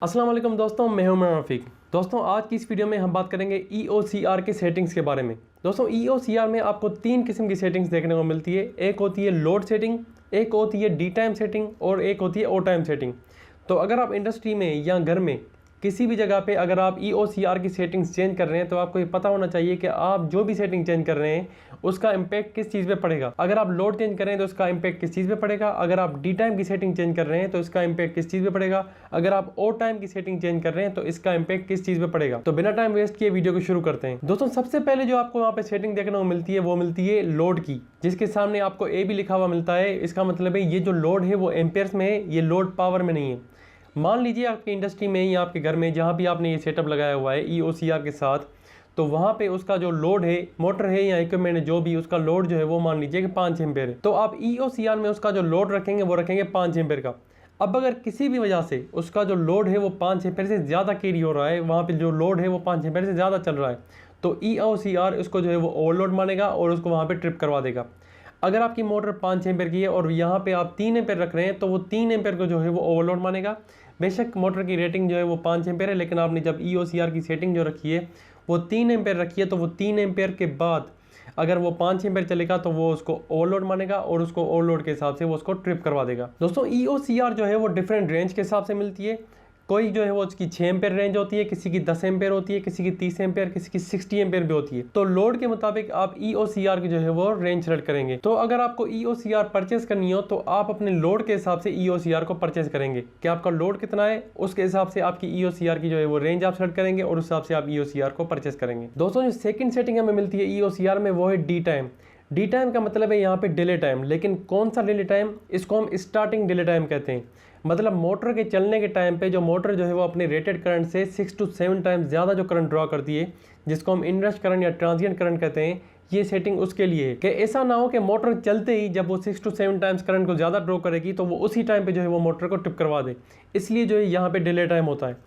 अस्सलाम वालेकुम दोस्तों, मैं हूं इमरान रफ़ीक। दोस्तों आज की इस वीडियो में हम बात करेंगे EOCR के सेटिंग्स के बारे में। दोस्तों EOCR में आपको तीन किस्म की सेटिंग्स देखने को मिलती है। एक होती है लोड सेटिंग, एक होती है डी टाइम सेटिंग और एक होती है ओ टाइम सेटिंग। तो अगर आप इंडस्ट्री में या घर में किसी भी जगह पे अगर आप EOCR की सेटिंग्स चेंज कर रहे हैं तो आपको ये पता होना चाहिए कि आप जो भी सेटिंग चेंज कर रहे हैं उसका इम्पैक्ट किस चीज़ पे पड़ेगा। अगर आप लोड चेंज कर रहे हैं तो उसका इम्पैक्ट किस चीज़ पे पड़ेगा। अगर आप डी टाइम की सेटिंग चेंज कर रहे हैं तो इसका इम्पैक्ट किस चीज़ पे पड़ेगा। अगर आप ओ टाइम की सेटिंग चेंज कर रहे हैं तो इसका इम्पैक्ट किस चीज़ पे पड़ेगा। तो बिना टाइम वेस्ट किए वीडियो को शुरू करते हैं। दोस्तों सबसे पहले जो आपको वहाँ पे सेटिंग देखने को मिलती है वो मिलती है लोड की, जिसके सामने आपको ए भी लिखा हुआ मिलता है। इसका मतलब है ये जो लोड है वो एम्पेयर्स में है, ये लोड पावर में नहीं है। मान लीजिए आपकी इंडस्ट्री में या आपके घर में जहाँ भी आपने ये सेटअप लगाया हुआ है EOCR के साथ, तो वहाँ पे उसका जो लोड है, मोटर है या इक्विपमेंट है, जो भी उसका लोड जो है वो मान लीजिए कि 5 एम्पेयर है। तो आप EOCR में उसका जो लोड रखेंगे वो रखेंगे 5 एम्पेयर का। अब अगर किसी भी वजह से उसका जो लोड है वो 5 एम्पेयर से ज़्यादा कैरी हो रहा है, वहाँ पे जो लोड है वो 5 एम्पेयर से ज़्यादा चल रहा है, तो EOCR उसको जो है वो ओवरलोड मानेगा और उसको वहाँ पे ट्रिप करवा देगा। अगर आपकी मोटर 5 एम्पेयर की है और यहाँ पे आप 3 एम्पेयर रख रहे हैं तो वो 3 एम्पेयर को जो है वो ओवरलोड मानेगा। बेशक मोटर की रेटिंग जो है वो 5 एम्पेयर है, लेकिन आपने जब EOCR की सेटिंग जो रखी है वो 3 एम्पेयर रखी है, तो वो 3 एम्पेयर के बाद अगर वो 5 एम्पेयर चलेगा तो वो उसको ओवरलोड मानेगा और उसको ओवरलोड के हिसाब से वो उसको ट्रिप करवा देगा। दोस्तों EOCR जो है वो डिफरेंट रेंज के हिसाब से मिलती है। कोई जो है वो उसकी 6 एम्पेयर रेंज होती है, किसी की 10 एम्पेयर होती है, किसी की 30 एम्पेयर, किसी की 60 एम्पेयर भी होती है। तो लोड के मुताबिक आप EOCR की जो है वो रेंज सेलेक्ट करेंगे। तो अगर आपको EOCR परचेस करनी हो तो आप अपने लोड के हिसाब से EOCR को परचेस करेंगे कि आपका लोड कितना है, उसके हिसाब से आपकी EOCR की जो है वो रेंज आप सेलेक्ट करेंगे और उस हिसाब से आप EOCR को परचेस करेंगे। दोस्तों जो सेकंड सेटिंग हमें मिलती है EOCR में वो है डी टाइम। डी टाइम का मतलब है यहाँ पे डिले टाइम, लेकिन कौन सा डिले टाइम, इसको हम स्टार्टिंग डिले टाइम कहते हैं। मतलब मोटर के चलने के टाइम पे जो मोटर जो है वो अपने रेटेड करंट से 6 to 7 टाइम्स ज़्यादा जो करंट ड्रॉ करती है, जिसको हम इनरश करंट या ट्रांजिएंट करंट कहते हैं, ये सेटिंग उसके लिए है कि ऐसा ना हो कि मोटर चलते ही जब वो 6 to 7 टाइम्स करंट को ज़्यादा ड्रॉ करेगी तो वो उसी टाइम पे जो है वो मोटर को ट्रिप करवा दे। इसलिए जो है यहाँ पे डिले टाइम होता है।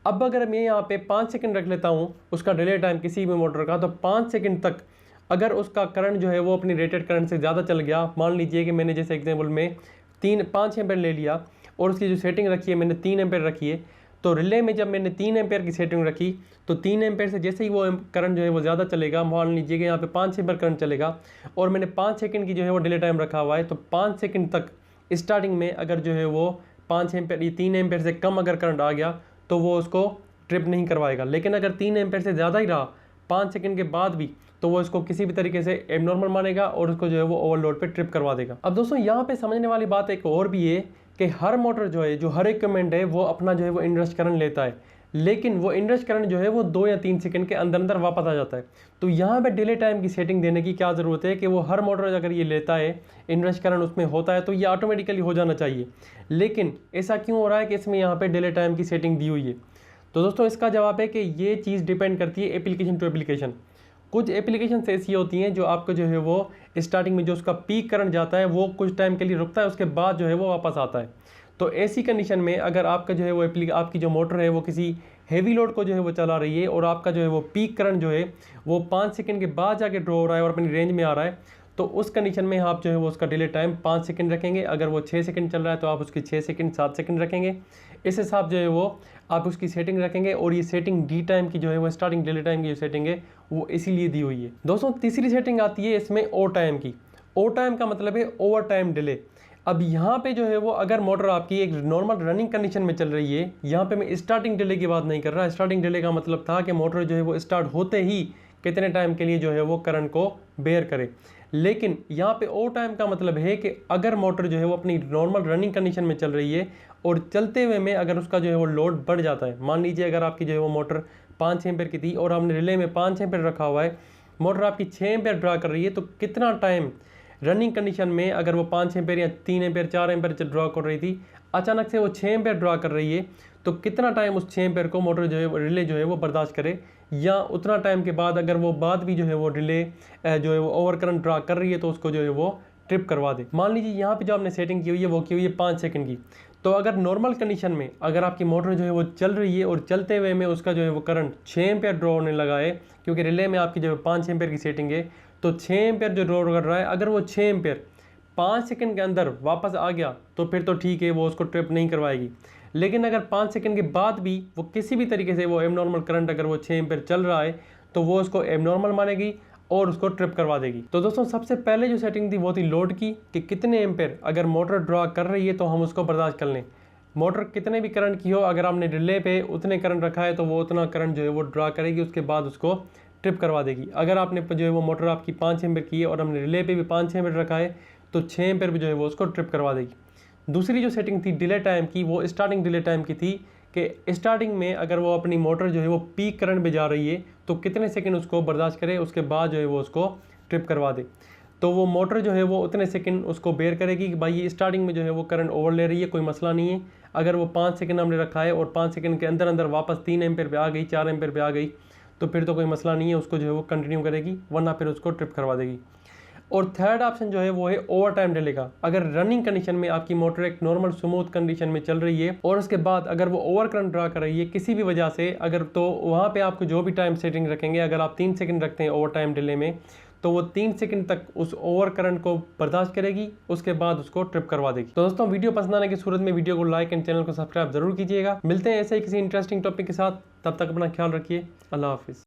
अब अगर मैं यहाँ पे 5 सेकंड रख लेता हूँ उसका डिले टाइम किसी भी मोटर का, तो 5 सेकंड तक अगर उसका करंट जो है वो अपनी रेटेड करंट से ज़्यादा चल गया, मान लीजिए कि मैंने जैसे एग्जांपल में 5 एम्पेयर ले लिया और उसकी जो सेटिंग रखी है मैंने 3 एम्पेयर रखी है, तो रिले में जब मैंने 3 एम्पेयर की सेटिंग रखी तो 3 एम्पेयर से जैसे ही वो करंट जो है वो ज़्यादा चलेगा, मान लीजिए कि यहाँ पे 5 एम्पेयर करंट चलेगा और मैंने 5 सेकंड की जो है वो डिले टाइम रखा हुआ है, तो 5 सेकंड तक स्टार्टिंग में अगर जो है वो 5 एम्पेयर या 3 एम्पेयर से कम अगर करंट आ गया तो वो उसको ट्रिप नहीं करवाएगा। लेकिन अगर 3 एम्पेयर से ज़्यादा ही रहा 5 सेकंड के बाद भी, तो वो इसको किसी भी तरीके से एबनॉर्मल मानेगा और उसको जो है वो ओवरलोड पे ट्रिप करवा देगा। अब दोस्तों यहाँ पे समझने वाली बात एक और भी है कि हर मोटर जो है, जो हर इक्विपमेंट है, वो अपना जो है वो इनरश करंट लेता है, लेकिन वो इनरश करंट जो है वो 2 या 3 सेकंड के अंदर अंदर वापस आ जाता है। तो यहाँ पे डिले टाइम की सेटिंग देने की क्या ज़रूरत है कि वो हर मोटर अगर ये लेता है, इनरश करंट उसमें होता है, तो ये ऑटोमेटिकली हो जाना चाहिए। लेकिन ऐसा क्यों हो रहा है कि इसमें यहाँ पे डिले टाइम की सेटिंग दी हुई है? तो दोस्तों इसका जवाब है कि ये चीज़ डिपेंड करती है एप्लीकेशन टू एप्लीकेशन। कुछ एप्लीकेशन ऐसी होती हैं जो आपको जो है वो स्टार्टिंग में जो उसका पीक करंट जाता है वो कुछ टाइम के लिए रुकता है, उसके बाद जो है वो वापस आता है। तो ऐसी कंडीशन में अगर आपका जो है वो आपकी जो मोटर है वो किसी हेवी लोड को जो है वो चला रही है और आपका जो है वो पीक करंट जो है वो 5 सेकंड के बाद जाके ड्रॉ हो रहा है और अपनी रेंज में आ रहा है, तो उस कंडीशन में आप जो है वो उसका डिले टाइम 5 सेकंड रखेंगे। अगर वो 6 सेकंड चल रहा है तो आप उसकी 6 सेकंड 7 सेकंड रखेंगे। इस हिसाब जो है वो आप उसकी सेटिंग रखेंगे। और ये सेटिंग डी टाइम की जो है वो स्टार्टिंग डिले टाइम की जो सेटिंग है वो इसीलिए दी हुई है। दोस्तों तीसरी सेटिंग आती है इसमें ओ टाइम की। ओ टाइम का मतलब है ओवर टाइम डिले। अब यहाँ पे जो है वो अगर मोटर आपकी एक नॉर्मल रनिंग कंडीशन में चल रही है, यहाँ पे मैं स्टार्टिंग डिले की बात नहीं कर रहा। स्टार्टिंग डिले का मतलब था कि मोटर जो है वो स्टार्ट होते ही कितने टाइम के लिए जो है वो करंट को बेयर करे। लेकिन यहाँ पे ओ टाइम का मतलब है कि अगर मोटर जो है वो अपनी नॉर्मल रनिंग कंडीशन में चल रही है और चलते हुए में अगर उसका जो है वो लोड बढ़ जाता है, मान लीजिए अगर आपकी जो है वो मोटर 5 एम्पेयर की थी और हमने रिले में 5 एम्पेयर रखा हुआ है, मोटर आपकी 6 एम्पेयर ड्रा कर रही है, तो कितना टाइम रनिंग कंडीशन में अगर वो 5 एम्पेयर या 3 एम्पेयर 4 एम्पेयर ड्रॉ कर रही थी, अचानक से वो 6 एम्पेयर ड्रॉ कर रही है, तो कितना टाइम उस 6 एम्पेयर को मोटर जो है रिले जो है वो बर्दाश्त करे, या उतना टाइम के बाद अगर वो बाद भी जो है वो रिले जो है वो ओवर करंट ड्रा कर रही है तो उसको जो है वो ट्रिप करवा दे। मान लीजिए यहाँ पे जो आपने सेटिंग की हुई है वो की हुई है 5 सेकंड की। तो अगर नॉर्मल कंडीशन में अगर आपकी मोटर जो है वो चल रही है और चलते हुए में उसका जो है वो करंट 6 एम्पेयर ड्रॉ होने लगा है, क्योंकि रिले में आपकी जो है 5 एम्पेयर की सेटिंग है, तो 6 एम्पेयर जो ड्रॉ कर रहा है, अगर वो 6 एम्पेयर 5 सेकंड के अंदर वापस आ गया तो फिर तो ठीक है, वो उसको ट्रिप नहीं करवाएगी। लेकिन अगर 5 सेकंड के बाद भी वो किसी भी तरीके से वो एबनॉर्मल करंट अगर वो 6 एम्पेयर चल रहा है तो वो उसको एबनॉर्मल मानेगी और उसको ट्रिप करवा देगी। तो दोस्तों सबसे पहले जो सेटिंग थी वो थी लोड की, कि कितने एम्पेयर अगर मोटर ड्रॉ कर रही है तो हम उसको बर्दाश्त कर लें। मोटर कितने भी करंट की हो, अगर आपने रिले पे उतने करंट रखा है तो वो उतना करंट जो है वो ड्रॉ करेगी, उसके बाद उसको ट्रिप करवा देगी। अगर आपने जो है वो मोटर आपकी 5 एम्पेयर की है और हमने रिले पे भी 5 एम्पेयर रखा है तो 6 एम्पेयर भी जो है वो उसको ट्रिप करवा देगी। दूसरी जो सेटिंग थी डिले टाइम की, वो स्टार्टिंग डिले टाइम की थी कि स्टार्टिंग में अगर वो अपनी मोटर जो है वो पीक करंट में जा रही है तो कितने सेकंड उसको बर्दाश्त करे, उसके बाद जो है वो उसको ट्रिप करवा दे। तो वो मोटर जो है वो उतने सेकंड उसको बेयर करेगी कि भाई ये स्टार्टिंग में जो है वो करंट ओवर ले रही है, कोई मसला नहीं है। अगर वो 5 सेकंड हमने रखा है और 5 सेकंड के अंदर अंदर वापस 3 एम्पेयर पे आ गई, 4 एम्पेयर पे आ गई, तो फिर तो कोई मसला नहीं है, उसको जो है वो कंटिन्यू करेगी, वरना फिर उसको ट्रिप करवा देगी। और थर्ड ऑप्शन जो है वो है ओवर टाइम डिले का। अगर रनिंग कंडीशन में आपकी मोटर एक नॉर्मल स्मूथ कंडीशन में चल रही है और उसके बाद अगर वो ओवर करंट ड्रा कर रही है किसी भी वजह से, अगर तो वहाँ पे आपको जो भी टाइम सेटिंग रखेंगे, अगर आप 3 सेकंड रखते हैं ओवर टाइम डिले में, तो वो 3 सेकंड तक उस ओवर करंट को बर्दाश्त करेगी, उसके बाद उसको ट्रिप करवा देगी। तो दोस्तों वीडियो पसंद आने की सूरत में वीडियो को लाइक एंड चैनल को सब्सक्राइब जरूर कीजिएगा। मिलते हैं ऐसे ही किसी इंटरेस्टिंग टॉपिक के साथ, तब तक अपना ख्याल रखिए। अल्लाह हाफिज़।